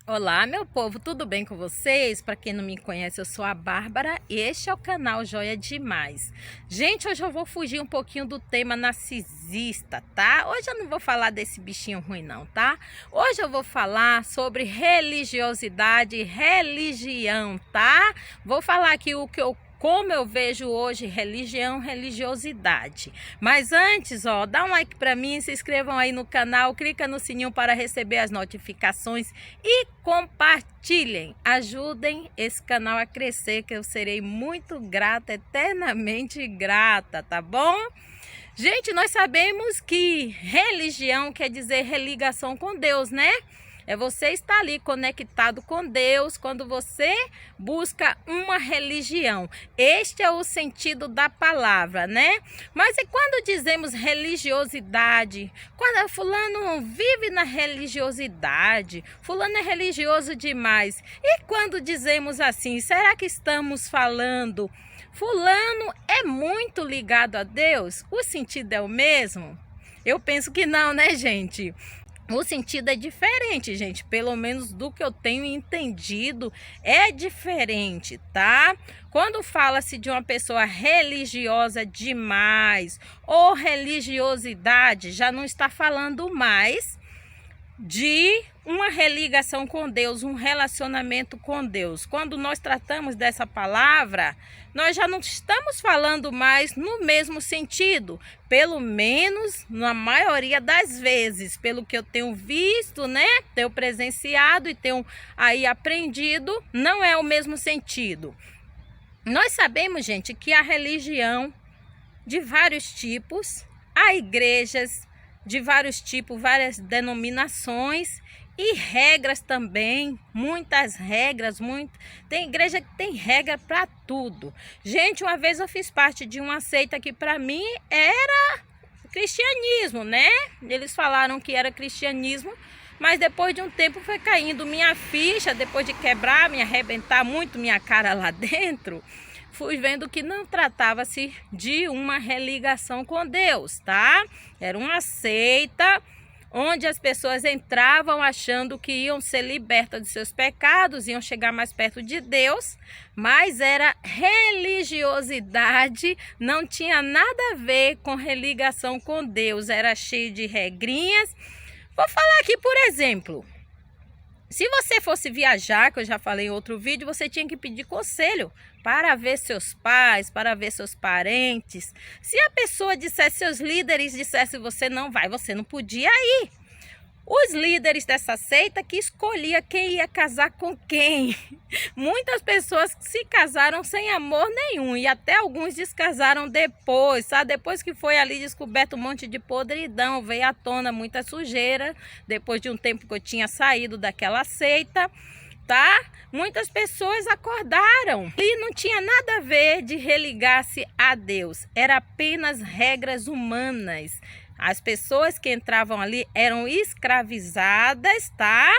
Olá, meu povo, tudo bem com vocês? Para quem não me conhece, eu sou a Bárbara e este é o canal Joia Demais. Gente, hoje eu vou fugir um pouquinho do tema narcisista, tá? Hoje eu não vou falar desse bichinho ruim não, tá? Hoje eu vou falar sobre religiosidade e religião, tá? Vou falar aqui como eu vejo hoje religião, religiosidade. Mas antes, ó, dá um like para mim, se inscrevam aí no canal, clica no sininho para receber as notificações e compartilhem. Ajudem esse canal a crescer, que eu serei muito grata, eternamente grata, tá bom? Gente, nós sabemos que religião quer dizer religação com Deus, né? É você estar ali conectado com Deus quando você busca uma religião. Este é o sentido da palavra, né? Mas e quando dizemos religiosidade? Quando fulano vive na religiosidade, fulano é religioso demais. E quando dizemos assim, será que estamos falando fulano é muito ligado a Deus? O sentido é o mesmo? Eu penso que não, né, gente? O sentido é diferente, gente. Pelo menos do que eu tenho entendido, é diferente, tá? Quando fala-se de uma pessoa religiosa demais ou religiosidade, já não está falando mais de uma religação com Deus, um relacionamento com Deus. Quando nós tratamos dessa palavra, nós já não estamos falando mais no mesmo sentido, pelo menos na maioria das vezes, pelo que eu tenho visto, né? Tenho presenciado e tenho aí aprendido, não é o mesmo sentido. Nós sabemos, gente, que a religião de vários tipos, há igrejas de vários tipos, várias denominações e regras também, muitas regras, tem igreja que tem regra para tudo. Gente, uma vez eu fiz parte de uma seita que para mim era cristianismo, né? Eles falaram que era cristianismo, mas depois de um tempo foi caindo minha ficha, depois de quebrar, me arrebentar muito minha cara lá dentro, fui vendo que não tratava-se de uma religação com Deus, tá? Era uma seita onde as pessoas entravam achando que iam ser libertas de seus pecados, iam chegar mais perto de Deus, mas era religiosidade, não tinha nada a ver com religação com Deus, era cheio de regrinhas. Vou falar aqui, por exemplo, se você fosse viajar, que eu já falei em outro vídeo, você tinha que pedir conselho para ver seus pais, para ver seus parentes. Se a pessoa dissesse, seus líderes dissessem, você não vai, você não podia ir. Os líderes dessa seita que escolhia quem ia casar com quem. Muitas pessoas se casaram sem amor nenhum e até alguns descasaram depois, sabe? Depois que foi ali descoberto um monte de podridão, veio à tona muita sujeira, depois de um tempo que eu tinha saído daquela seita, tá? Muitas pessoas acordaram e não tinha nada a ver de religar-se a Deus, era apenas regras humanas. As pessoas que entravam ali eram escravizadas, tá?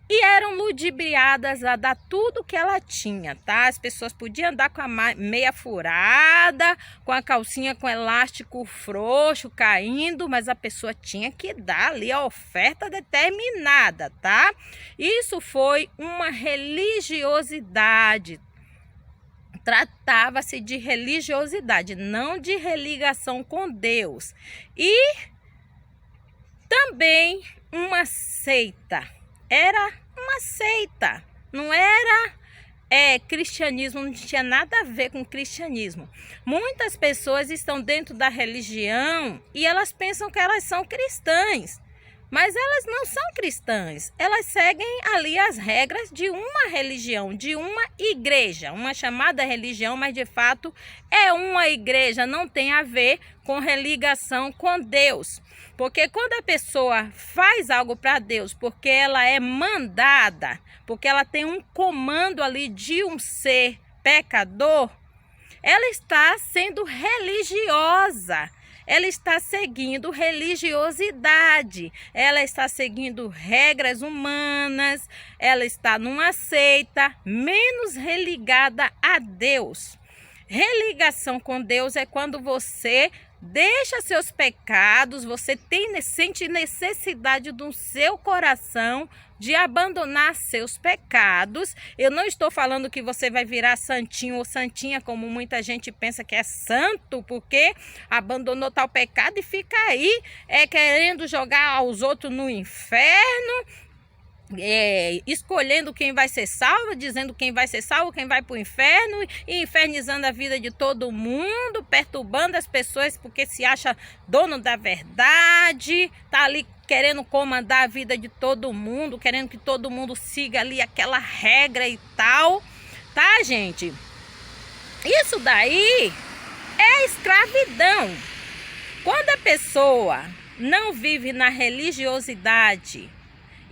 E eram ludibriadas a dar tudo que ela tinha, tá? As pessoas podiam andar com a meia furada, com a calcinha com elástico frouxo caindo, mas a pessoa tinha que dar ali a oferta determinada, tá? Isso foi uma religiosidade. Tratava-se de religiosidade, não de religação com Deus. E também uma seita. Era uma seita, não era cristianismo, não tinha nada a ver com cristianismo. Muitas pessoas estão dentro da religião e elas pensam que elas são cristãs. Mas elas não são cristãs, elas seguem ali as regras de uma religião, de uma igreja, uma chamada religião, mas de fato é uma igreja, não tem a ver com religação com Deus. Porque quando a pessoa faz algo para Deus, porque ela é mandada, porque ela tem um comando ali de um ser pecador, ela está sendo religiosa. Ela está seguindo religiosidade, ela está seguindo regras humanas, ela está numa seita menos religada a Deus. Religação com Deus é quando você deixa seus pecados, você sente necessidade do seu coração de abandonar seus pecados. Eu não estou falando que você vai virar santinho ou santinha, como muita gente pensa que é santo, porque abandonou tal pecado e fica aí querendo jogar os outros no inferno, escolhendo quem vai ser salvo, dizendo quem vai ser salvo, quem vai para o inferno, e infernizando a vida de todo mundo, perturbando as pessoas porque se acha dono da verdade, tá ali querendo comandar a vida de todo mundo, querendo que todo mundo siga ali aquela regra e tal, tá, gente? Isso daí é escravidão. Quando a pessoa não vive na religiosidade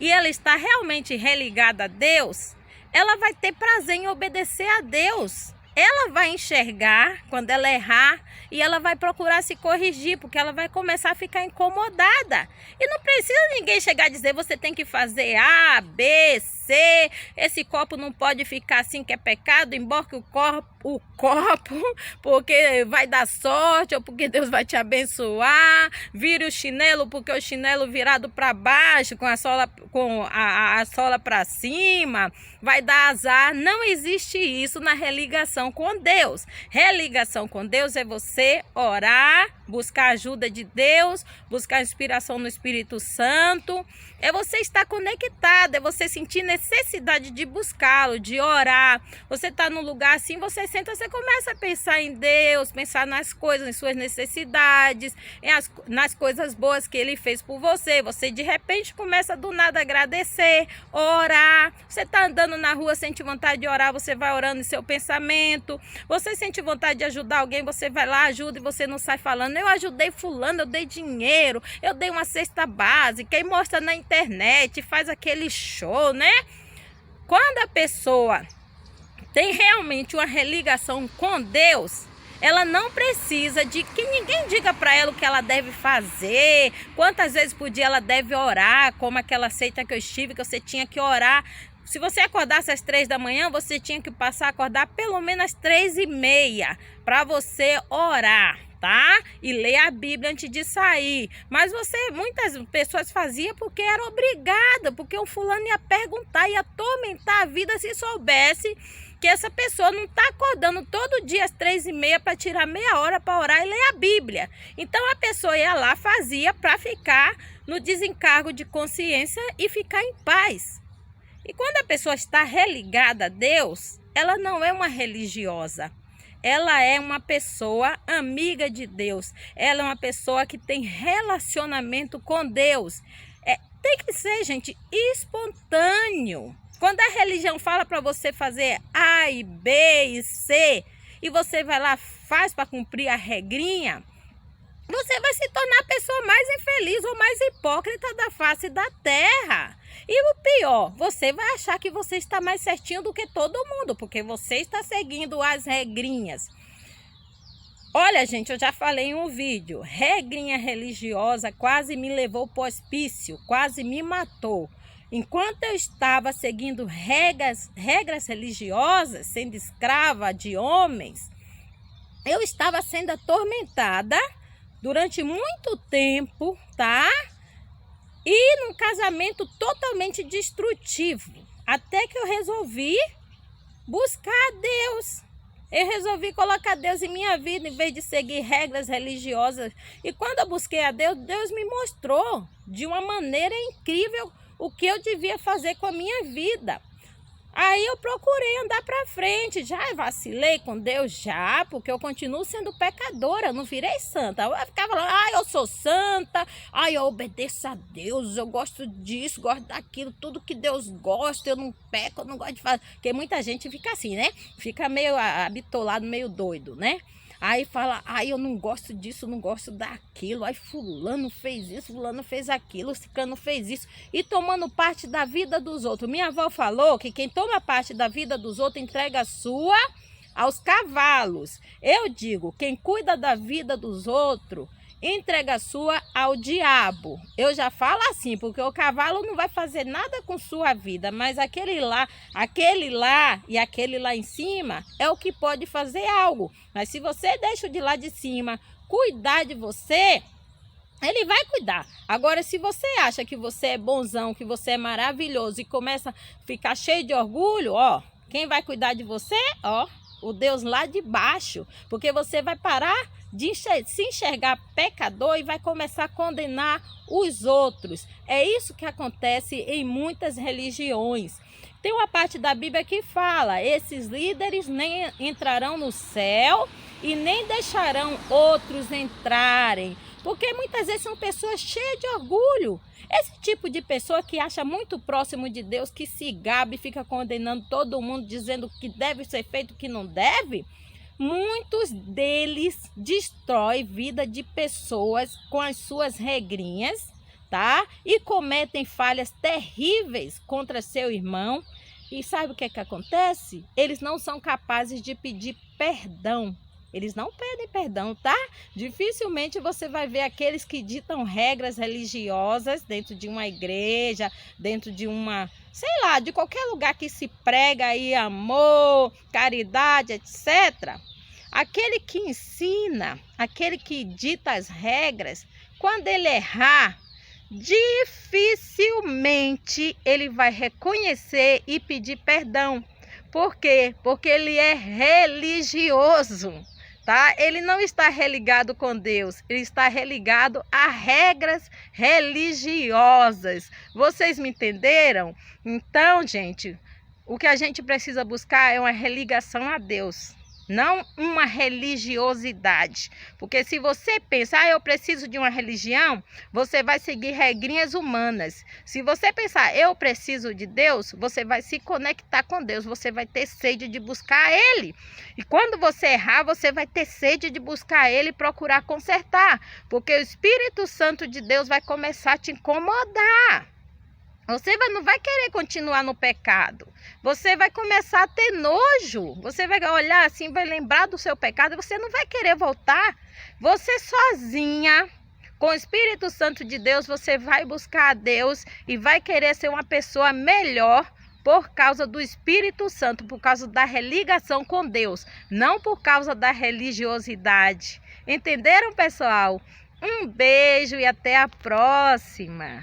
e ela está realmente religada a Deus, ela vai ter prazer em obedecer a Deus. Ela vai enxergar quando ela errar e ela vai procurar se corrigir, porque ela vai começar a ficar incomodada. E não precisa ninguém chegar a dizer, você tem que fazer A, B, C, esse copo não pode ficar assim que é pecado, emborque o copo, porque vai dar sorte, ou porque Deus vai te abençoar, vire o chinelo, porque o chinelo virado para baixo, com a sola para cima, vai dar azar. Não existe isso na religação com Deus. Religação com Deus é você orar, buscar a ajuda de Deus, buscar inspiração no Espírito Santo, é você estar conectado, é você sentir necessidade de buscá-lo, de orar. Você está num lugar assim, você senta, você começa a pensar em Deus, pensar nas coisas, em suas necessidades, nas coisas boas que Ele fez por você. Você de repente começa do nada a agradecer, orar. Você está andando na rua, sente vontade de orar, você vai orando em seu pensamento. Você sente vontade de ajudar alguém, você vai lá, ajuda, e você não sai falando, eu ajudei fulano, eu dei dinheiro, eu dei uma cesta básica, e mostra na internet, faz aquele show, né? Quando a pessoa tem realmente uma religação com Deus, ela não precisa de que ninguém diga para ela o que ela deve fazer, quantas vezes por dia ela deve orar, como aquela seita que eu estive, que você tinha que orar. Se você acordasse às 3 da manhã, você tinha que passar a acordar pelo menos às 3h30 para você orar, tá? E ler a Bíblia antes de sair. Mas muitas pessoas faziam porque era obrigada, porque o fulano ia perguntar, ia atormentar a vida se soubesse que essa pessoa não está acordando todo dia às 3h30 para tirar meia hora para orar e ler a Bíblia. Então a pessoa ia lá, fazia para ficar no desencargo de consciência e ficar em paz. E quando a pessoa está religada a Deus, ela não é uma religiosa. Ela é uma pessoa amiga de Deus. Ela é uma pessoa que tem relacionamento com Deus. Tem que ser, gente, espontâneo. Quando a religião fala para você fazer A e B e C, e você vai lá, faz para cumprir a regrinha, você vai se tornar a pessoa mais infeliz ou mais hipócrita da face da terra. E o pior, você vai achar que você está mais certinho do que todo mundo, porque você está seguindo as regrinhas. Olha, gente, eu já falei em um vídeo, regrinha religiosa quase me levou para o hospício, quase me matou. Enquanto eu estava seguindo regras religiosas, sendo escrava de homens, eu estava sendo atormentada durante muito tempo, tá? E num casamento totalmente destrutivo. Até que eu resolvi buscar a Deus. Eu resolvi colocar Deus em minha vida em vez de seguir regras religiosas. E quando eu busquei a Deus, Deus me mostrou de uma maneira incrível o que eu devia fazer com a minha vida. Aí eu procurei andar para frente, já vacilei com Deus já, porque eu continuo sendo pecadora, eu não virei santa. Eu ficava lá, eu sou santa, eu obedeço a Deus, eu gosto disso, gosto daquilo, tudo que Deus gosta, eu não peco, eu não gosto de fazer. Porque muita gente fica assim, né? Fica meio habitolado, meio doido, né? Aí fala, eu não gosto disso, não gosto daquilo. Aí fulano fez isso, fulano fez aquilo, ciclano fez isso. E tomando parte da vida dos outros. Minha avó falou que quem toma parte da vida dos outros entrega a sua aos cavalos. Eu digo, quem cuida da vida dos outros entrega a sua ao diabo. Eu já falo assim, porque o cavalo não vai fazer nada com sua vida, mas aquele lá e aquele lá em cima é o que pode fazer algo. Mas se você deixa o de lá de cima cuidar de você, Ele vai cuidar. Agora, se você acha que você é bonzão, que você é maravilhoso e começa a ficar cheio de orgulho, ó, quem vai cuidar de você? Ó, o Deus lá de baixo. Porque você vai parar de se enxergar pecador e vai começar a condenar os outros. É isso que acontece em muitas religiões. Tem uma parte da Bíblia que fala: esses líderes nem entrarão no céu e nem deixarão outros entrarem. Porque muitas vezes são pessoas cheias de orgulho. Esse tipo de pessoa que acha muito próximo de Deus, que se gabe e fica condenando todo mundo, dizendo que deve ser feito, que não deve. Muitos deles destroem vida de pessoas com as suas regrinhas, tá? E cometem falhas terríveis contra seu irmão. E sabe o que é que acontece? Eles não são capazes de pedir perdão. Eles não pedem perdão, tá? Dificilmente você vai ver aqueles que ditam regras religiosas dentro de uma igreja, dentro de uma, sei lá, de qualquer lugar que se prega aí amor, caridade, etc. Aquele que ensina, aquele que dita as regras, quando ele errar, dificilmente ele vai reconhecer e pedir perdão. Por quê? Porque ele é religioso. Tá? Ele não está religado com Deus, ele está religado a regras religiosas. Vocês me entenderam? Então, gente, o que a gente precisa buscar é uma religação a Deus, não uma religiosidade. Porque se você pensar, eu preciso de uma religião, você vai seguir regrinhas humanas. Se você pensar, eu preciso de Deus, você vai se conectar com Deus, você vai ter sede de buscar Ele. E quando você errar, você vai ter sede de buscar Ele e procurar consertar. Porque o Espírito Santo de Deus vai começar a te incomodar. Você não vai querer continuar no pecado. Você vai começar a ter nojo. Você vai olhar assim, vai lembrar do seu pecado e você não vai querer voltar. Você sozinha, com o Espírito Santo de Deus, você vai buscar a Deus e vai querer ser uma pessoa melhor por causa do Espírito Santo, por causa da religação com Deus, não por causa da religiosidade. Entenderam, pessoal? Um beijo e até a próxima.